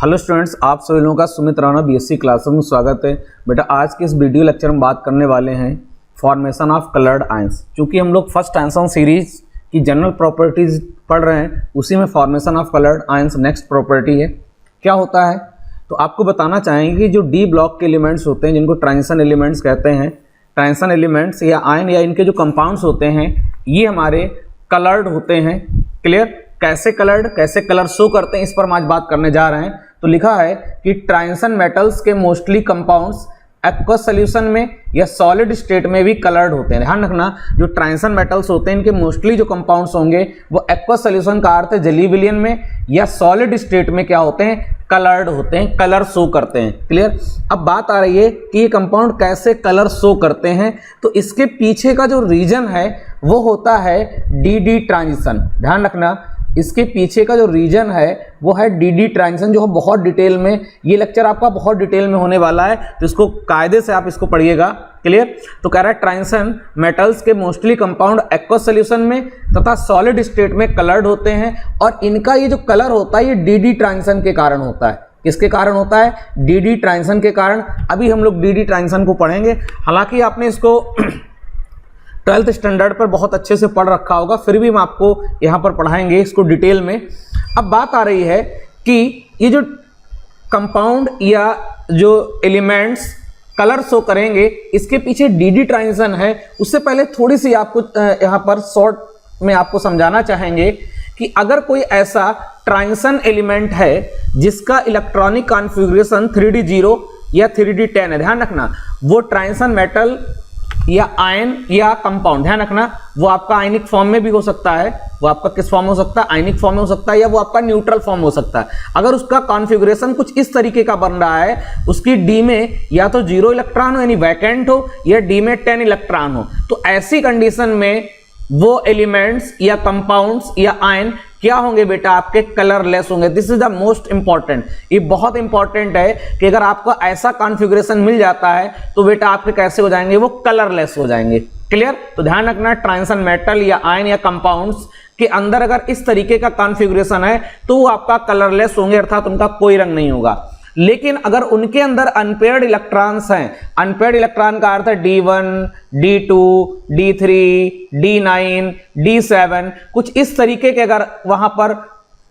Hello students, आप सभी लोगों का सुमित राणा बीएससी क्लासरूम में स्वागत है। बेटा आज के इस वीडियो लेक्चर में बात करने वाले हैं फॉर्मेशन ऑफ कलर्ड आयंस। क्योंकि हम लोग फर्स्ट आंसर सीरीज की जनरल प्रॉपर्टीज पढ़ रहे हैं, उसी में formation of coloured ions next property है। क्या होता है तो आपको बताना चाहेंगे कि जो डी ब्लॉक के एलिमेंट्स होते हैं जिनको ट्रांजिशन एलिमेंट्स कहते हैं, ट्रांजिशन एलिमेंट्स या आयन या इनके जो कंपाउंड्स होते हैं ये हमारे कलर्ड होते हैं। क्लियर? कैसे कलर्ड, कैसे कलर शो करते हैं, इस पर हम आज बात करने जा रहे हैं। तो लिखा है कि ट्रांजिशन मेटल्स के मोस्टली कंपाउंड्स एक्वस सॉल्यूशन में या सॉलिड स्टेट में भी कलर्ड होते हैं। ध्यान रखना, जो ट्रांजिशन मेटल्स होते हैं इनके मोस्टली जो कंपाउंड्स होंगे वो एक्वस सॉल्यूशन का अर्थ है जली विलयन में या सॉलिड स्टेट में क्या होते हैं, कलर्ड होते हैं, कलर शो करते हैं। क्लियर? अब बात आ रही है कि ये कंपाउंड कैसे कलर शो करते हैं। तो इसके पीछे का जो रीजन है वो होता है डी ट्रांजिशन। ध्यान रखना, इसके पीछे का जो रीजन है वो है डी ट्रांजिशन, जो बहुत डिटेल में, ये लेक्चर आपका बहुत डिटेल में होने वाला है, तो इसको कायदे से आप इसको पढ़िएगा। क्लियर? तो कह रहा है ट्रांजिशन मेटल्स के मोस्टली कंपाउंड एक्वस सॉल्यूशन में तथा सॉलिड स्टेट में कलर्ड होते हैं और इनका ये जो कलर होता है ये डी ट्रांजिशन के कारण होता है। किसके कारण होता है? डी ट्रांजिशन के कारण। अभी हम लोग डी ट्रांजिशन को पढ़ेंगे। हालांकि आपने इसको 12th स्टैंडर्ड पर बहुत अच्छे से पढ़ रखा होगा, फिर भी हम आपको यहाँ पर पढ़ाएंगे इसको डिटेल में। अब बात आ रही है कि ये जो कंपाउंड या जो एलिमेंट्स कलर शो करेंगे इसके पीछे डी ट्रांजिशन है। उससे पहले थोड़ी सी आपको यहाँ पर शॉर्ट में आपको समझाना चाहेंगे कि अगर कोई ऐसा ट्रांजिशन एलिमेंट है जिसका इलेक्ट्रॉनिक कॉन्फ़िगरेशन 3d0 या 3d10 है, ध्यान रखना वो ट्रांजिशन मेटल या आयन या कंपाउंड, ध्यान रखना वो आपका आयनिक फॉर्म में भी हो सकता है, वो आपका किस फॉर्म में हो सकता है, आयनिक फॉर्म में हो सकता है, या वो आपका न्यूट्रल फॉर्म हो सकता है। अगर उसका कॉन्फ़िगरेशन कुछ इस तरीके का बन रहा है, उसकी डी में या तो 0 इलेक्ट्रॉन हो यानी वैकेंट हो या डी में 10 इलेक्ट्रॉन हो, तो ऐसी कंडीशन में वो एलिमेंट्स या कंपाउंड्स या आयन क्या होंगे बेटा, आपके कलरलेस होंगे। This is the most important, ये बहुत इंपॉर्टेंट है कि अगर आपको ऐसा कॉन्फ़िगरेशन मिल जाता है तो बेटा आपके कैसे हो जाएंगे, वो कलरलेस हो जाएंगे। क्लियर? तो ध्यान रखना, ट्रांजिशन मेटल या आयन या कंपाउंड्स के अंदर अगर इस तरीके का कॉन्फ़िगरेशन है तो वो आपका कलरलेस होंगे, अर्थात उनका कोई रंग नहीं होगा। लेकिन अगर उनके अंदर अनपेयर्ड इलेक्ट्रॉन्स हैं, अनपेयर्ड इलेक्ट्रॉन का अर्थ है D1, D2, D3, D9, D7, कुछ इस तरीके के अगर वहां पर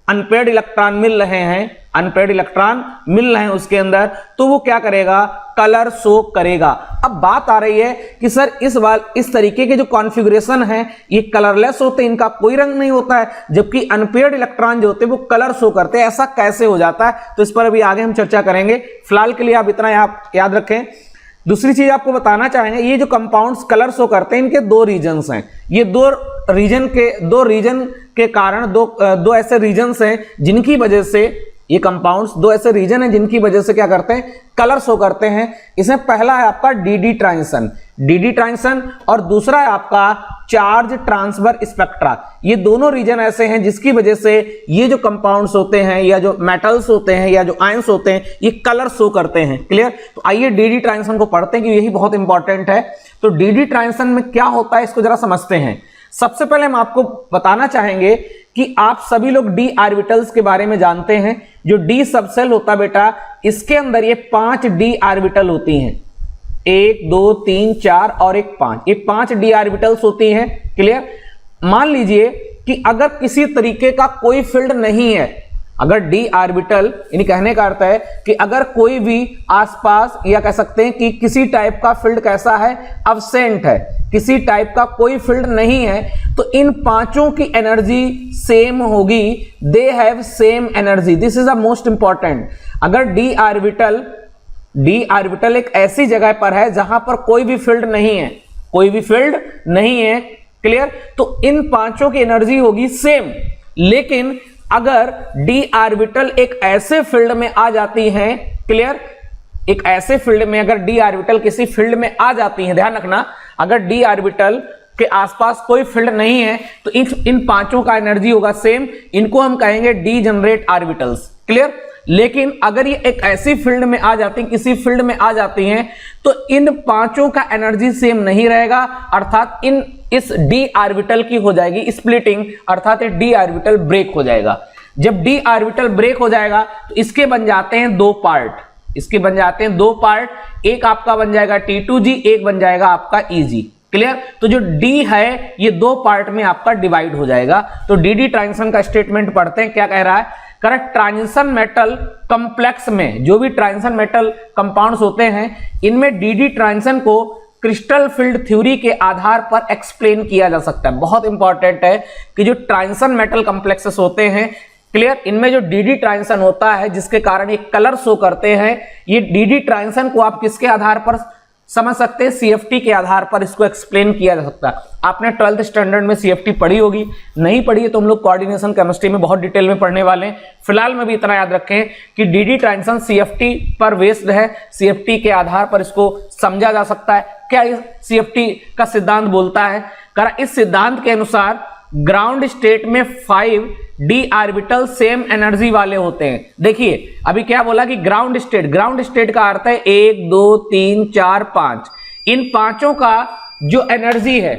अनपेयर्ड इलेक्ट्रॉन मिल रहे हैं, अनपेयर्ड इलेक्ट्रॉन मिल रहे हैं उसके अंदर, तो वो क्या करेगा, कलर शो करेगा। अब बात आ रही है कि सर इस तरीके के जो कॉन्फ़िगरेशन है ये कलरलेस होते हैं, इनका कोई रंग नहीं होता है, जबकि अनपेयर्ड इलेक्ट्रॉन जो होते हैं वो कलर शो करते हैं, ऐसा कैसे हो जाता है? तो इस पर अभी आगे हम चर्चा करेंगे। फिलहाल के लिए आप इतना याद रखें। दूसरी चीज आपको बताना चाहेंगे, ये जो कंपाउंड्स कलर शो करते हैं इनके दो रीजन्स हैं। ये दो रीजन के कारण दो ऐसे रीजन्स हैं जिनकी वजह से ये कंपाउंड्स, दो ऐसे रीजन हैं जिनकी वजह से क्या करते हैं, कलर शो करते हैं। इसमें पहला है आपका डी ट्रांजिशन और दूसरा है आपका चार्ज ट्रांसफर स्पेक्ट्रा। ये दोनों रीजन ऐसे हैं जिसकी वजह से ये जो कंपाउंड्स होते हैं या जो मेटल्स होते हैं या जो आयंस होते हैं ये कलर शो करते हैं। क्लियर? तो आइए डी ट्रांजिशन को पढ़ते हैं कि यही बहुत इंपॉर्टेंट है। तो डी ट्रांजिशन में क्या होता है इसको जरा समझते हैं। सबसे पहले हम आपको बताना चाहेंगे कि आप सभी लोग डी ऑर्बिटल्स के बारे में जानते हैं। जो डी सबसेल होता है बेटा, इसके अंदर ये 5 डी ऑर्बिटल होती हैं, 1 2 3 4 और एक 5, ये 5 डी ऑर्बिटल्स होती हैं। क्लियर? मान लीजिए कि अगर किसी तरीके का कोई फील्ड नहीं है, अगर डी ऑर्बिटल, यानी कहने का अर्थ है कि अगर कोई भी आसपास, या कह सकते हैं कि किसी टाइप का फील्ड कैसा है, अब्सेंट है, किसी टाइप का कोई फील्ड नहीं है, तो इन पांचों की एनर्जी सेम होगी, they have same energy. This is the most important. अगर डी ऑर्बिटल एक ऐसी जगह पर है जहां पर कोई भी फील्ड नहीं है, कोई भी फील्ड नहीं है, क्लियर, तो इन पांचों की एनर्जी होगी सेम। लेकिन अगर डी ऑर्बिटल एक ऐसे फील्ड में आ जाती हैं, क्लियर, एक ऐसे फील्ड में अगर डी ऑर्बिटल किसी फील्ड में आ जाती है, ध्यान रखना, अगर डी ऑर्बिटल के आसपास कोई फील्ड नहीं है तो इन पांचों का एनर्जी होगा सेम, इनको हम कहेंगे डी जनरेट ऑर्बिटल्स। क्लियर? लेकिन अगर ये एक ऐसी फील्ड में आ जाती, किसी फील्ड में आ जाती हैं, तो इन पांचों का एनर्जी सेम नहीं रहेगा, अर्थात इस डी ऑर्बिटल की हो जाएगी स्प्लिटिंग, अर्थात डी ऑर्बिटल ब्रेक हो जाएगा। जब d ऑर्बिटल ब्रेक हो जाएगा तो इसके बन जाते हैं दो पार्ट, इसके बन जाते हैं दो पार्ट, एक आपका बन जाएगा T2g, एक बन जाएगा आपका Eg। क्लियर? तो जो D है ये दो पार्ट में आपका डिवाइड हो जाएगा। तो dd ट्रांजिशन का स्टेटमेंट पढ़ते हैं, क्या कह रहा है? करेक्ट, ट्रांजिशन मेटल कॉम्प्लेक्स में जो भी ट्रांजिशन मेटल कंपाउंड्स होते हैं इनमें dd ट्रांजिशन को क्रिस्टल फील्ड थ्योरी के आधार पर एक्सप्लेन किया जा सकता है। बहुत इंपॉर्टेंट है कि जो ट्रांजिशन मेटल कॉम्प्लेक्सेस होते हैं, क्लियर, इनमें जो dd ट्रांजिशन होता है जिसके कारण ये कलर शो करते हैं, ये dd ट्रांजिशन को आप किसके आधार पर समझ सकते हैं? CFT के आधार पर इसको एक्सप्लेन किया जा सकता है। आपने 12th स्टैंडर्ड में CFT पढ़ी होगी, नहीं पढ़ी है तो हम लोग कोऑर्डिनेशन केमिस्ट्री में बहुत डिटेल में पढ़ने वाले हैं। फिलहाल में भी इतना याद रखें कि dd ट्रांजिशन CFT पर बेस्ड है, CFT के आधार पर इसको समझा जा सकता है। क्या इस CFT का सिद्धांत बोलता है? इस सिद्धांत के अनुसार ग्राउंड स्टेट में 5 d ऑर्बिटल सेम एनर्जी वाले होते हैं। देखिए अभी क्या बोला कि ग्राउंड स्टेट का अर्थ है 1 2 3 4 5, इन पांचों का जो एनर्जी है,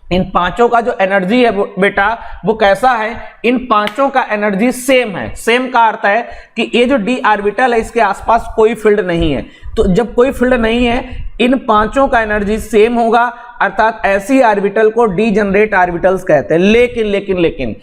इन पांचों का जो एनर्जी है बेटा वो कैसा है? इन पांचों का एनर्जी सेम है। सेम का अर्थ है कि ये जो d ऑर्बिटल है इसके आसपास कोई फील्ड नहीं है, तो जब कोई फील्ड नहीं है इन पांचों का एनर्जी सेम होगा, अर्थात ऐसी ऑर्बिटल को डीजनरेट ऑर्बिटल्स कहते हैं। लेकिन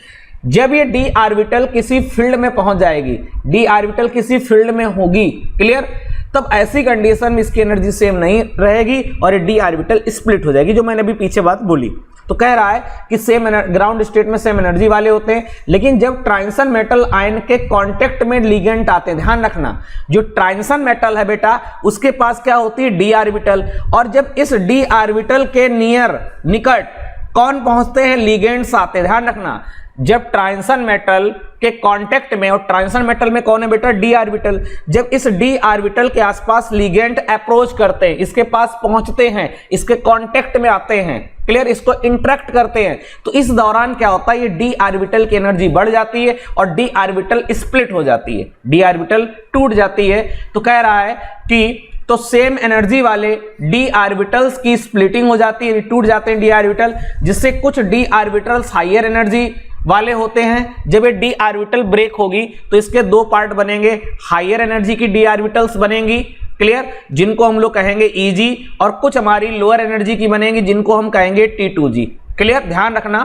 जब ये d ऑर्बिटल किसी फील्ड में पहुंच जाएगी, d ऑर्बिटल किसी फील्ड में होगी, क्लियर, तब ऐसी कंडीशन में इसकी एनर्जी सेम नहीं रहेगी और ये d ऑर्बिटल स्प्लिट हो जाएगी, जो मैंने अभी पीछे बात बोली। तो कह रहा है कि सेम ग्राउंड स्टेट में सेम एनर्जी वाले होते हैं, लेकिन जब ट्रांजिशन मेटल आयन के कांटेक्ट में लिगेंड आते हैं, ध्यान रखना, जो ट्रांजिशन मेटल है बेटा उसके पास क्या होती है? d ऑर्बिटल, और जब इस d ऑर्बिटल के निकट कौन पहुंचते हैं? लिगेंड्स आते हैं। ध्यान रखना, जब ट्रांजिशन मेटल के कांटेक्ट में, और ट्रांजिशन मेटल में कौन है बेटा? d ऑर्बिटल, जब इस d ऑर्बिटल के आसपास लिगेंड अप्रोच करते हैं, इसके पास पहुंचते हैं, इसके कांटेक्ट में आते हैं, क्लियर, इसको इंटरेक्ट करते हैं, तो इस दौरान क्या होता है? ये d ऑर्बिटल की एनर्जी बढ़ जाती है और d ऑर्बिटल स्प्लिट हो जाती है, d ऑर्बिटल टूट जाती है। तो कह रहा है कि तो सेम एनर्जी वाले d ऑर्बिटल्स की स्प्लिटिंग हो जाती है, टूट जाते हैं d ऑर्बिटल, जिससे कुछ d ऑर्बिटल्स हायर एनर्जी वाले होते हैं। जब ये d ऑर्बिटल ब्रेक होगी तो इसके दो पार्ट बनेंगे, हायर एनर्जी की d ऑर्बिटल्स बनेंगी, क्लियर, जिनको हम लोग कहेंगे Eg, और कुछ हमारी लोअर एनर्जी की बनेंगी जिनको हम कहेंगे T2g, क्लियर, ध्यान रखना।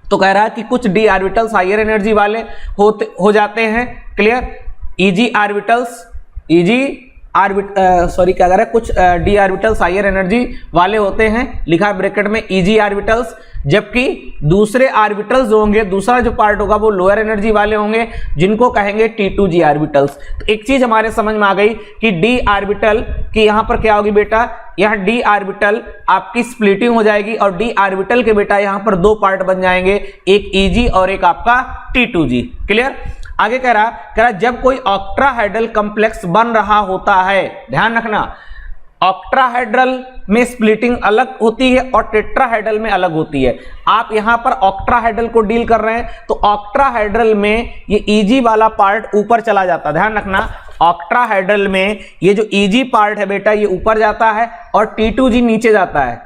तो कह रहा है कि कुछ d ऑर्बिटल्स हायर एनर्जी वाले हो जाते हैं, क्लियर, Eg ऑर्बिटल्स, सॉरी क्या कह रहा है, कुछ d ऑर्बिटल्स हायर एनर्जी वाले होते हैं, लिखा है ब्रैकेट में Eg ऑर्बिटल्स, जबकि दूसरे ऑर्बिटल्स होंगे, दूसरा जो पार्ट होगा वो लोअर एनर्जी वाले होंगे जिनको कहेंगे T2g ऑर्बिटल्स। तो एक चीज हमारे समझ में आ गई कि d ऑर्बिटल की यहां पर क्या होगी बेटा? यहां d ऑर्बिटल आपकी स्प्लिटिंग हो जाएगी और d ऑर्बिटल के बेटा यहां पर दो पार्ट बन जाएंगे, एक Eg और एक आपका T2g, क्लियर। आगे कह रहा जब कोई ऑक्ट्राहेड्रल कॉम्प्लेक्स बन रहा होता है, ध्यान रखना, ऑक्ट्राहेड्रल में स्प्लिटिंग अलग होती है और टेट्राहेड्रल में अलग होती है। आप यहां पर ऑक्ट्राहेड्रल को डील कर रहे हैं तो ऑक्ट्राहेड्रल में ये Eg वाला पार्ट ऊपर चला जाता है, ध्यान रखना, ऑक्ट्राहेड्रल में ये जो Eg पार्ट है बेटा ये ऊपर जाता है और T2g नीचे जाता है,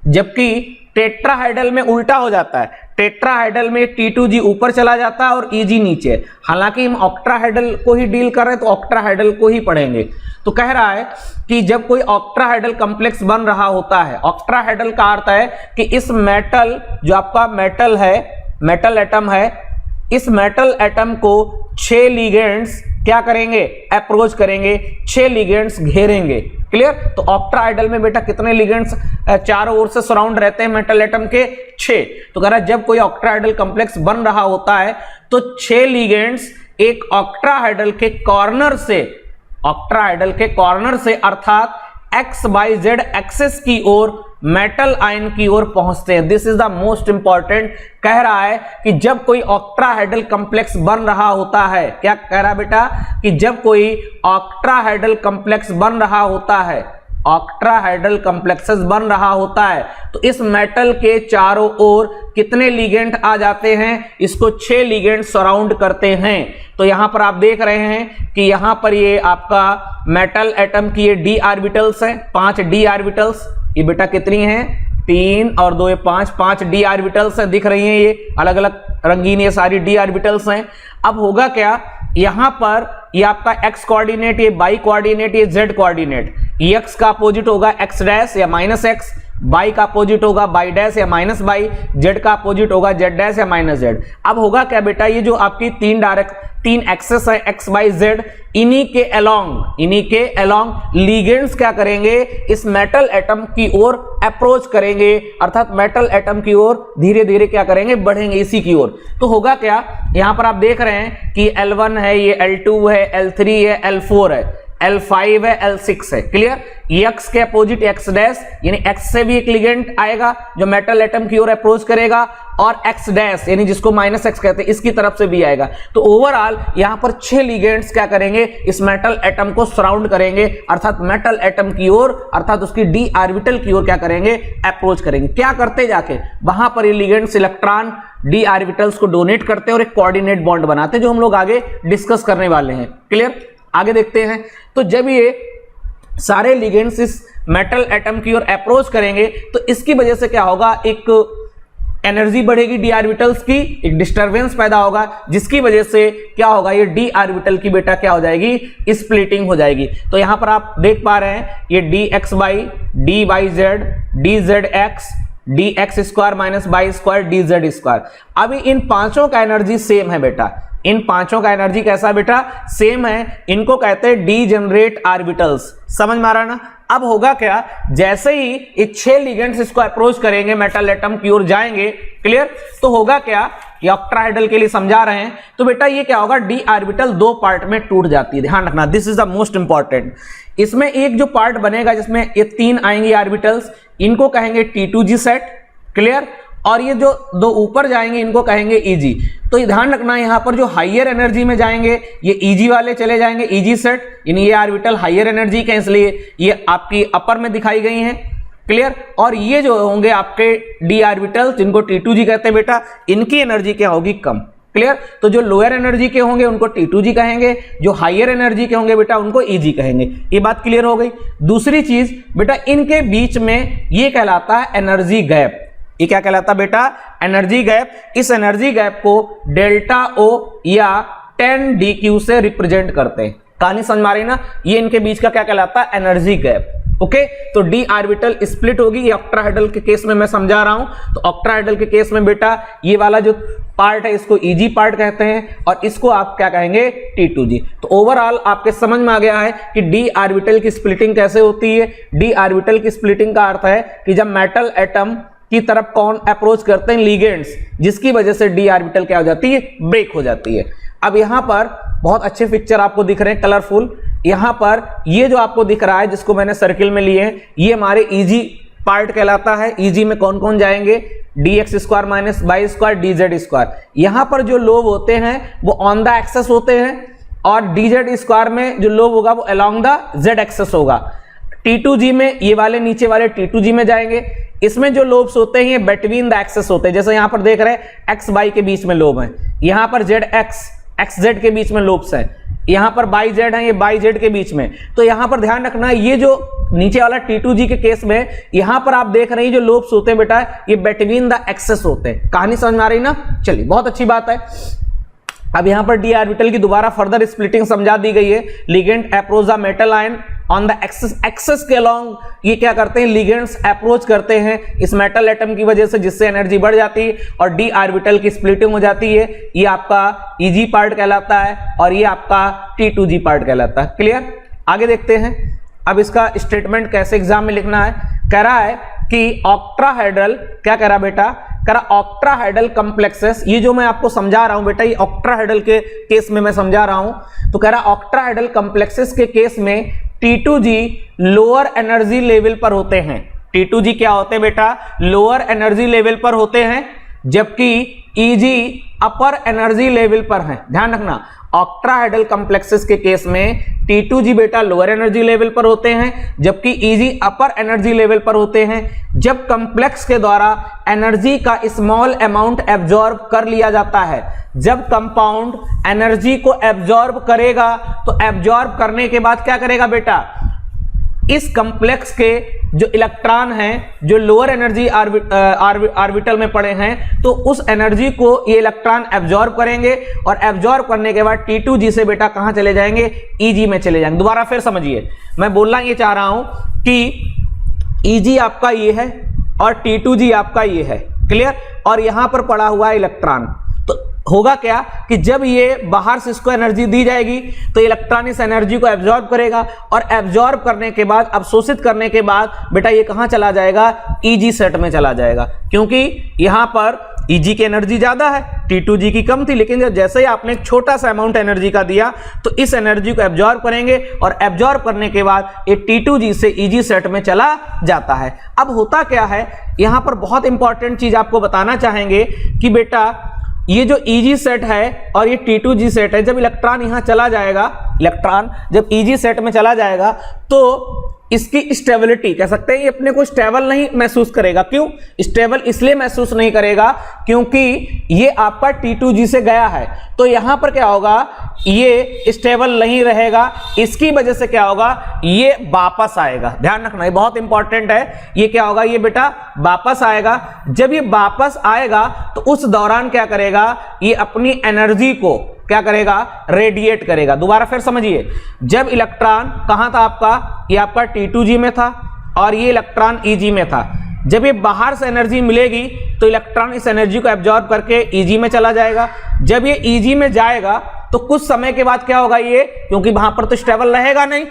जबकि टेट्राहेड्रल में उल्टा हो जाता है, टेट्राहेड्रल में T2g ऊपर चला जाता है और Eg नीचे। हालांकि हम ऑक्ट्राहेड्रल को ही डील कर रहे हैं तो ऑक्ट्राहेड्रल को ही पढ़ेंगे। तो कह रहा है कि जब कोई ऑक्ट्राहेड्रल कॉम्प्लेक्स बन रहा होता है, ऑक्ट्राहेड्रल का अर्थ है कि इस मेटल जो आपका मेटल है, मेटल एटम है, इस मेटल एटम को 6 लिगेंड्स क्या करेंगे? अप्रोच करेंगे, 6 लिगेंड्स घेरेंगे, क्लियर। तो ऑक्ट्राहेड्रल में बेटा कितने लिगेंड्स चारों ओर से सराउंड रहते हैं मेटल एटम के? 6। तो कह रहा है जब कोई ऑक्ट्राहेड्रल कॉम्प्लेक्स बन रहा होता है तो 6 लिगेंड्स एक ऑक्ट्राहेड्रल के कॉर्नर से अर्थात XYZ एक्सिस की ओर मेटल आयन की ओर पहुंचते हैं। This is the most important. कह रहा है कि जब कोई ऑक्ट्राहेड्रल कॉम्प्लेक्स बन रहा होता है, क्या कह रहा है बेटा? कि जब कोई ऑक्ट्राहेड्रल कॉम्प्लेक्स बन रहा होता है, ऑक्ट्राहेड्रल कॉम्प्लेक्सेस बन रहा होता है, तो इस मेटल के चारों ओर कितने लिगेंड आ जाते हैं? इसको 6 लिगेंड सराउंड करते हैं। तो यहां पर आप देख रहे हैं कि यहां पर ये आपका मेटल एटम की ये d ऑर्बिटल्स हैं, 5 d ऑर्बिटल्स। ये बेटा कितनी हैं? 3 और 2 5, 5 डी ऑर्बिटल्स हैं, दिख रही हैं ये अलग अलग रंगीन, ये सारी डी ऑर्बिटल्स हैं। अब होगा क्या, यहां पर ये आपका x कोऑर्डिनेट, ये y कोऑर्डिनेट, ये z कोऑर्डिनेट, x का अपोजिट होगा x डैश या माइनस x, y का अपोजिट होगा y डैश या माइनस y, z का अपोजिट होगा z डैश या माइनस z। अब होगा क्या बेटा, ये जो आपकी तीन एक्सेस है x y z, इन्हीं के अलोंग लिगेंड्स क्या करेंगे, इस मेटल एटम की ओर अप्रोच करेंगे, अर्थात मेटल एटम की ओर धीरे धीरे क्या करेंगे, बढ़ेंगे इसी की ओर। तो होगा क्या, यहां पर आप देख रहे हैं कि L1 है, ये L2 है, L3 है, L4 है, L5 है, L6 है। क्लियर, x के अपोजिट x डैश, यानी x से भी एक लिगेंड आएगा जो मेटल एटम की ओर अप्रोच करेगा, और x डैश यानी जिसको माइनस x कहते हैं, इसकी तरफ से भी आएगा। तो ओवरऑल यहां पर 6 लिगेंड्स क्या करेंगे, इस मेटल एटम को सराउंड करेंगे, अर्थात मेटल एटम की ओर, अर्थात उसकी d ऑर्बिटल की ओर क्या करेंगे, अप्रोच करेंगे। क्या करते जाके, वहां पर ये लिगेंड्स इलेक्ट्रॉन d ऑर्बिटल्स को डोनेट करते हैं और एक कोऑर्डिनेट बॉन्ड बनाते हैं, जो हम लोग आगे डिस्कस करने वाले हैं। क्लियर, आगे देखते हैं। तो जब ये सारे लिगेंड्स इस मेटल एटम की ओर अप्रोच करेंगे तो इसकी वजह से क्या होगा, एक एनर्जी बढ़ेगी डी ऑर्बिटल्स की, एक डिस्टरबेंस पैदा होगा, जिसकी वजह से क्या होगा, ये डी ऑर्बिटल की बेटा क्या हो जाएगी, स्प्लिटिंग हो जाएगी। तो यहां पर आप देख पा रहे हैं ये D X Y, D Y Z, D Z X, D X square minus Y square, D Z square. अभी इन पांचों का एनर्जी सेम है बेटा, इन पांचों का एनर्जी कैसा बेटा, सेम है। इनको कहते हैं डीजेनरेट ऑर्बिटल्स, समझ में आ रहा ना। अब होगा क्या, जैसे ही ये 6 लिगेंड्स इसको अप्रोच करेंगे, मेटल एटम की ओर जाएंगे, क्लियर, तो होगा क्या, ये ऑक्टाहेड्रल के लिए समझा रहे हैं, तो बेटा ये क्या होगा, डी ऑर्बिटल 2 पार्ट में टूट जाती है। ध्यान रखना, this is the most important. इसमें एक जो पार्ट बनेगा जिसमें ये 3 आएंगे ऑर्बिटल्स, इनको कहेंगे T2G सेट, क्लियर, और ये जो 2 ऊपर जाएंगे इनको कहेंगे EG। तो ध्यान रखना, यहां पर जो हाइयर एनर्जी में जाएंगे ये EG वाले चले जाएंगे, EG सेट, यानी ये ऑर्बिटल हाइयर एनर्जी के, इसलिए ये आपकी अपर में दिखाई गई हैं। क्लियर, और ये जो होंगे आपके डी ऑर्बिटल जिनको T2G कहते हैं बेटा, इनकी एनर्जी क्या होगी, कम। क्लियर, तो जो लोअर एनर्जी के होंगे उनको T2G कहेंगे, जो हाइयर एनर्जी के होंगे बेटा उनको EG कहेंगे। ये बात क्लियर हो गई। दूसरी चीज बेटा, इनके बीच में ये कहलाता है एनर्जी गैप। ये क्या कहलाता है बेटा, एनर्जी गैप। इस एनर्जी गैप को डेल्टा O या 10dq से रिप्रेजेंट करते हैं। कहानी समझ में आ रही ना, ये इनके बीच का क्या कहलाता है, एनर्जी गैप। ओके, तो डी ऑर्बिटल स्प्लिट होगी, ये ऑक्टाहेड्रल के केस में मैं समझा रहा हूं। तो ऑक्टाहेड्रल के केस में बेटा ये वाला जो पार्ट है इसको EG पार्ट कहते हैं, और इसको आप क्या कहेंगे, T2G। तो ओवरऑल आपके समझ में आ गया है कि डी ऑर्बिटल की स्प्लिटिंग कैसे होती है। डी ऑर्बिटल की स्प्लिटिंग का अर्थ है कि जब मेटल एटम की तरफ कौन अप्रोच करते हैं, लिगेंड्स, जिसकी वजह से डी ऑर्बिटल क्या हो जाती है, ब्रेक हो जाती है। अब यहां पर बहुत अच्छे पिक्चर आपको दिख रहे हैं, कलरफुल। यहां पर ये जो आपको दिख रहा है जिसको मैंने सर्किल में लिए हैं, ये हमारे EG पार्ट कहलाता है। EG में कौन कौन जाएंगे, dx square minus Y square, dz square. यहां पर जो लोब होते हैं वो ऑन द एक्सेस होते हैं, और dz स्क्वायर में जो लोब होगा वो अलोंग द z एक्सेस होगा। T2G में ये वाले नीचे वाले T2G में जाएंगे। इसमें जो लोब्स होते हैं ये बिटवीन द एक्सेस होते हैं, जैसे यहां पर देख रहे हैं x y के बीच में लोब है, यहां पर z x z के बीच में लोब्स हैं, यहां पर y z है, ये y z के बीच में। तो यहां पर ध्यान रखना, ये जो नीचे वाला T2G के केस में यहां पर आप देख रहे हैं जो लोब्स होते हैं बेटा, ये बिटवीन द एक्सेस होते हैं। कहानी समझ में आ रही ना, चलिए बहुत अच्छी बात है। अब यहां पर डी ऑर्बिटल की दोबारा फर्दर स्प्लिटिंग समझा दी गई है। Ligand approach the metal ion on the axis के अलोंग, ये क्या करते हैं, लिगेंड्स अप्रोच करते हैं इस मेटल एटम की वजह से, जिससे एनर्जी बढ़ जाती है और डी ऑर्बिटल की स्प्लिटिंग हो जाती है। ये आपका EG पार्ट कहलाता है और ये आपका T2G पार्ट कहलाता है। क्लियर, आगे देखते हैं। अब इसका स्टेटमेंट कैसे एग्जाम में लिखना है, कह रहा है कि ऑक्ट्राहेड्रल, क्या कह रहा बेटा, कह रहा ऑक्ट्राहेड्रल कॉम्प्लेक्सेस। ये जो मैं आपको समझा रहा हूं बेटा, ये ऑक्ट्राहेड्रल के केस में मैं समझा रहा हूं। तो कह रहा ऑक्ट्राहेड्रल कॉम्प्लेक्सेस के केस में T2G लोअर एनर्जी लेवल पर होते हैं। T2G क्या होते हैं बेटा, लोअर एनर्जी लेवल पर होते हैं, जबकि EG अपर एनर्जी लेवल पर है। ध्यान रखना, ऑक्ट्राहेड्रल कॉम्प्लेक्सेस के केस में T2G बेटा लोअर एनर्जी लेवल पर होते हैं, जबकि EG अपर एनर्जी लेवल पर होते हैं। जब कॉम्प्लेक्स के द्वारा एनर्जी का स्मॉल अमाउंट एब्जॉर्ब कर लिया जाता है, जब कंपाउंड एनर्जी को एब्जॉर्ब करेगा तो एब्जॉर्ब करने के बाद क्या करेगा बेटा, इस कॉम्प्लेक्स के जो इलेक्ट्रॉन हैं जो लोअर एनर्जी ऑर्बिटल में पड़े हैं, तो उस एनर्जी को ये इलेक्ट्रॉन एब्जॉर्ब करेंगे और एब्जॉर्ब करने के बाद T2G से बेटा कहां चले जाएंगे, Eg में चले जाएंगे। दोबारा फिर समझिए, मैं बोलना ये चाह रहा हूं कि Eg आपका ये है और T2G आपका ये है, क्लियर। और यहां पर पड़ा हुआ है इलेक्ट्रॉन, तो होगा क्या कि जब ये बाहर से इसको एनर्जी दी जाएगी तो इलेक्ट्रॉन इस एनर्जी को एब्जॉर्ब करेगा और एब्जॉर्ब करने के बाद, अवशोषित करने के बाद बेटा ये कहां चला जाएगा, Eg सेट में चला जाएगा, क्योंकि यहां पर Eg की एनर्जी ज्यादा है, T2G की कम थी। लेकिन जैसे ही आपने एक छोटा सा अमाउंट एनर्जी का दिया तो इस एनर्जी को एब्जॉर्ब करेंगे और एब्जॉर्ब करने के बाद ये T2G से Eg सेट में चला जाता है। अब होता क्या है, यहां पर बहुत इंपॉर्टेंट चीज आपको बताना चाहेंगे कि बेटा ये जो Eg सेट है और ये T2G सेट है, जब इलेक्ट्रॉन यहां चला जाएगा, इलेक्ट्रॉन जब Eg सेट में चला जाएगा तो इसकी स्टेबिलिटी कह सकते हैं, ये अपने को स्टेबल नहीं महसूस करेगा। क्यों स्टेबल इसलिए महसूस नहीं करेगा, क्योंकि ये आपका T2G से गया है, तो यहां पर क्या होगा, ये स्टेबल नहीं रहेगा। इसकी वजह से क्या होगा, ये वापस आएगा। ध्यान रखना, ये बहुत इंपॉर्टेंट है। ये क्या होगा, ये बेटा वापस आएगा। जब ये वापस आएगा तो उस दौरान क्या करेगा, ये अपनी एनर्जी को क्या करेगा, रेडिएट करेगा। दोबारा फिर समझिए, जब इलेक्ट्रॉन कहां था आपका, ये आपका T2G में था और ये इलेक्ट्रॉन Eg में था। जब ये बाहर से एनर्जी मिलेगी तो इलेक्ट्रॉन इस एनर्जी को एब्जॉर्ब करके Eg में चला जाएगा। जब ये Eg में जाएगा तो कुछ समय के बाद क्या होगा, ये क्योंकि वहां पर तो स्टेबल रहेगा नहीं,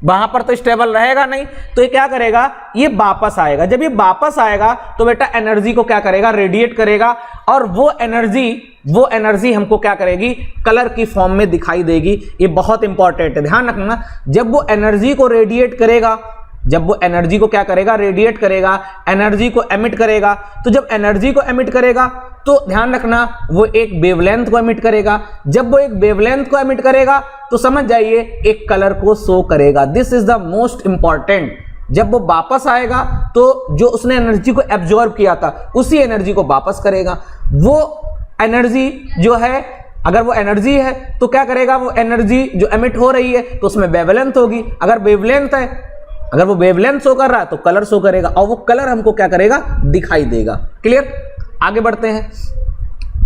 वहां पर तो स्टेबल रहेगा नहीं, तो ये क्या करेगा, ये वापस आएगा। जब ये वापस आएगा तो बेटा एनर्जी को क्या करेगा, रेडिएट करेगा, और वो एनर्जी हमको क्या करेगी, कलर की फॉर्म में दिखाई देगी। ये बहुत इंपॉर्टेंट है, ध्यान रखना। जब वो एनर्जी को रेडिएट करेगा, जब वो एनर्जी को क्या करेगा, रेडिएट करेगा, एनर्जी को एमिट करेगा, तो जब एनर्जी को एमिट करेगा तो ध्यान रखना वो एक वेवलेंथ को एमिट करेगा। जब वो एक वेवलेंथ को एमिट करेगा तो समझ जाइए एक कलर को शो करेगा। This is the most important. जब वो वापस आएगा तो जो उसने एनर्जी को एब्जॉर्ब किया था उसी एनर्जी को वापस करेगा। वो एनर्जी जो है, अगर वो एनर्जी है तो क्या करेगा, वो एनर्जी जो एमिट हो रही है तो उसमें वेवलेंथ होगी। अगर वेवलेंथ है, अगर वो वेवलेंथ शो कर रहा है तो कलर शो करेगा, और वो कलर हमको क्या करेगा, दिखाई देगा। क्लियर, आगे बढ़ते हैं।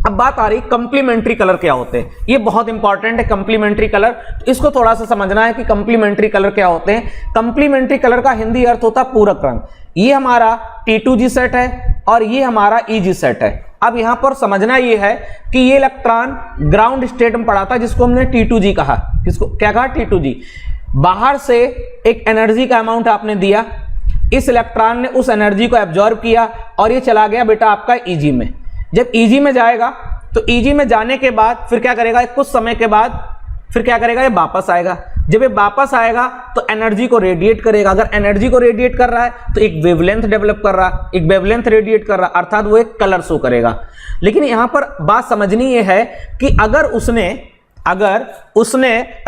अब बात आ रही कंप्लीमेंट्री कलर क्या होते हैं। ये बहुत इंपॉर्टेंट है कंप्लीमेंट्री कलर, तो इसको थोड़ा सा समझना है कि कंप्लीमेंट्री कलर क्या होते हैं। कंप्लीमेंट्री कलर का हिंदी अर्थ होता है पूरक रंग। ये हमारा T2G सेट है और ये हमारा Eg सेट है। अब यहां पर समझना ये है कि ये इलेक्ट्रॉन ग्राउंड स्टेट में पड़ा था, जिसको हमने T2G कहा। किसको क्या कहा, T2G। बाहर से एक एनर्जी का अमाउंट आपने दिया, इस इलेक्ट्रॉन ने उस एनर्जी को एब्जॉर्ब किया और ये चला गया बेटा आपका Eg में। जब Eg में जाएगा तो Eg में जाने के बाद फिर क्या करेगा, कुछ समय के बाद फिर क्या करेगा, ये वापस आएगा। जब ये वापस आएगा तो एनर्जी को रेडिएट करेगा। अगर एनर्जी को रेडिएट कर रहा है तो एक वेवलेंथ डेवलप कर रहा है, एक वेवलेंथ रेडिएट कर रहा है, अर्थात वो एक कलर शो करेगा। लेकिन यहां पर बात समझनी ये है कि अगर उसने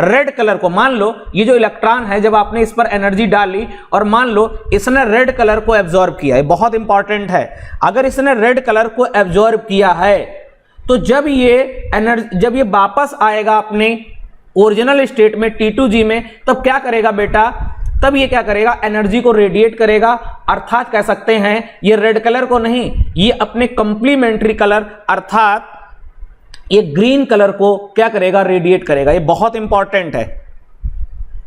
रेड कलर को, मान लो ये जो इलेक्ट्रॉन है, जब आपने इस पर एनर्जी डाली और मान लो इसने रेड कलर को एब्जॉर्ब किया, ये बहुत इंपॉर्टेंट है। अगर इसने रेड कलर को एब्जॉर्ब किया है तो जब ये वापस आएगा अपने ओरिजिनल स्टेट में T2G में, तब क्या करेगा बेटा, तब ये क्या करेगा, एनर्जी को रेडिएट करेगा। अर्थात कह सकते हैं ये रेड कलर को नहीं, ये अपने कंप्लीमेंट्री कलर अर्थात ये ग्रीन कलर को क्या करेगा, रेडिएट करेगा। ये बहुत इंपॉर्टेंट है।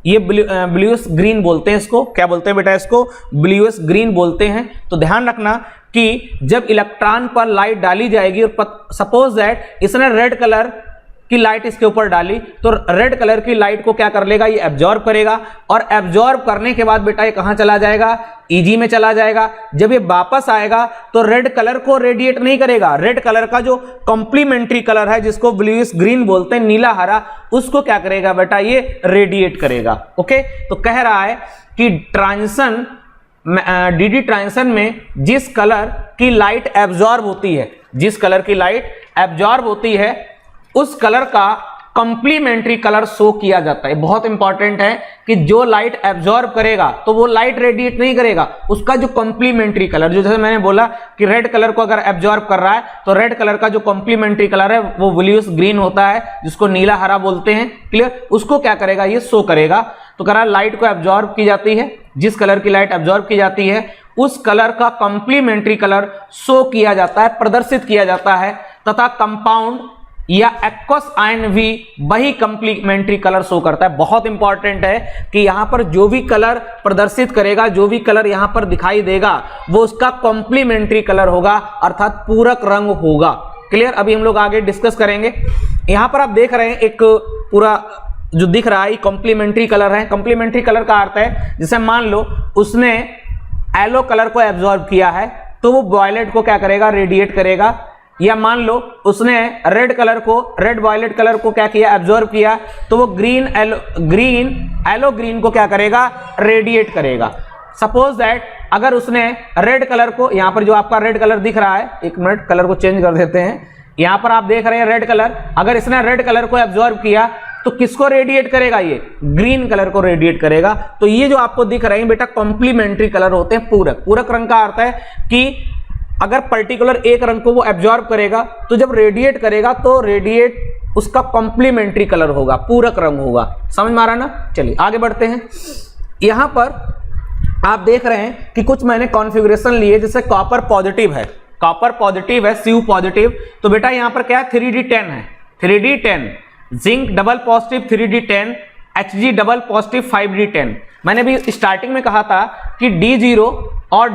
ये ब्लूइश ग्रीन बोलते हैं इसको। क्या बोलते हैं बेटा, इसको ब्लूइश ग्रीन बोलते हैं। तो ध्यान रखना कि जब इलेक्ट्रॉन पर लाइट डाली जाएगी और सपोज दैट इसने रेड कलर की लाइट इसके ऊपर डाली, तो रेड कलर की लाइट को क्या कर लेगा, ये एब्जॉर्ब करेगा, और एब्जॉर्ब करने के बाद बेटा ये कहां चला जाएगा, Eg में चला जाएगा। जब ये वापस आएगा तो रेड कलर को रेडिएट नहीं करेगा, रेड कलर का जो कंप्लीमेंट्री कलर है जिसको ब्लूइश ग्रीन बोलते हैं, नीला हरा, उसको क्या करेगा बेटा, ये रेडिएट करेगा। ओके, तो कह रहा है कि ट्रांजिशन DD ट्रांजिशन में जिस कलर की लाइट एब्जॉर्ब होती है, जिस कलर की लाइट एब्जॉर्ब होती है उस कलर का कंप्लीमेंट्री कलर शो किया जाता है। बहुत इंपॉर्टेंट है कि जो लाइट एब्जॉर्ब करेगा तो वो लाइट रेडिएट नहीं करेगा, उसका जो कंप्लीमेंट्री कलर, जो जैसे मैंने बोला कि रेड कलर को अगर एब्जॉर्ब कर रहा है तो रेड कलर का जो कंप्लीमेंट्री कलर है वो ब्लूइश ग्रीन होता है, जिसको नीला हरा बोलते हैं। क्लियर, उसको क्या करेगा, ये शो करेगा। तो कह रहा है लाइट को एब्जॉर्ब की जाती है, जिस कलर की लाइट एब्जॉर्ब की जाती है उस कलर का कॉम्प्लीमेंट्री कलर शो किया जाता है, प्रदर्शित किया जाता है, तथा कंपाउंड या एक्वस आयन भी वही कंप्लीमेंट्री कलर शो करता है। बहुत इंपॉर्टेंट है कि यहां पर जो भी कलर प्रदर्शित करेगा, जो भी कलर यहां पर दिखाई देगा, वो उसका कॉम्प्लीमेंट्री कलर होगा, अर्थात पूरक रंग होगा। क्लियर? अभी हम लोग आगे डिस्कस करेंगे। यहां पर आप देख रहे हैं एक पूरा जो दिख रहा है कॉम्प्लीमेंट्री कलर है। कॉम्प्लीमेंट्री कलर का अर्थ है जैसे मान लो उसने येलो कलर को एब्जॉर्ब किया है तो वो वायलेट को क्या करेगा, रेडिएट करेगा। या मान लो उसने रेड वायलेट कलर को क्या किया, एब्जॉर्ब किया, तो वो येलो ग्रीन को क्या करेगा, रेडिएट करेगा। सपोज दैट अगर उसने रेड कलर को, यहां पर जो आपका रेड कलर दिख रहा है, एक मिनट कलर को चेंज कर देते हैं, यहां पर आप देख रहे हैं रेड कलर, अगर इसने रेड कलर को एब्जॉर्ब किया तो किसको रेडिएट करेगा, ये ग्रीन कलर को रेडिएट करेगा। तो ये जो आपको दिख रहे हैं बेटा कॉम्प्लीमेंट्री कलर होते हैं पूरक। पूरक रंग का अर्थ है कि अगर पर्टिकुलर एक रंग को वो एब्जॉर्ब करेगा तो जब रेडिएट करेगा तो रेडिएट उसका कॉम्प्लीमेंट्री कलर होगा, पूरक रंग होगा। समझ में आ रहा ना? चलिए आगे बढ़ते हैं। यहां पर आप देख रहे हैं कि कुछ मैंने कॉन्फ़िगरेशन लिए, जैसे कॉपर पॉजिटिव है, Cu पॉजिटिव, तो बेटा यहां पर क्या है, 3D10 है, 3D10, zinc double positive 3D10, Hg double positive 5D10। मैंने भी स्टार्टिंग में कहा था कि D0 और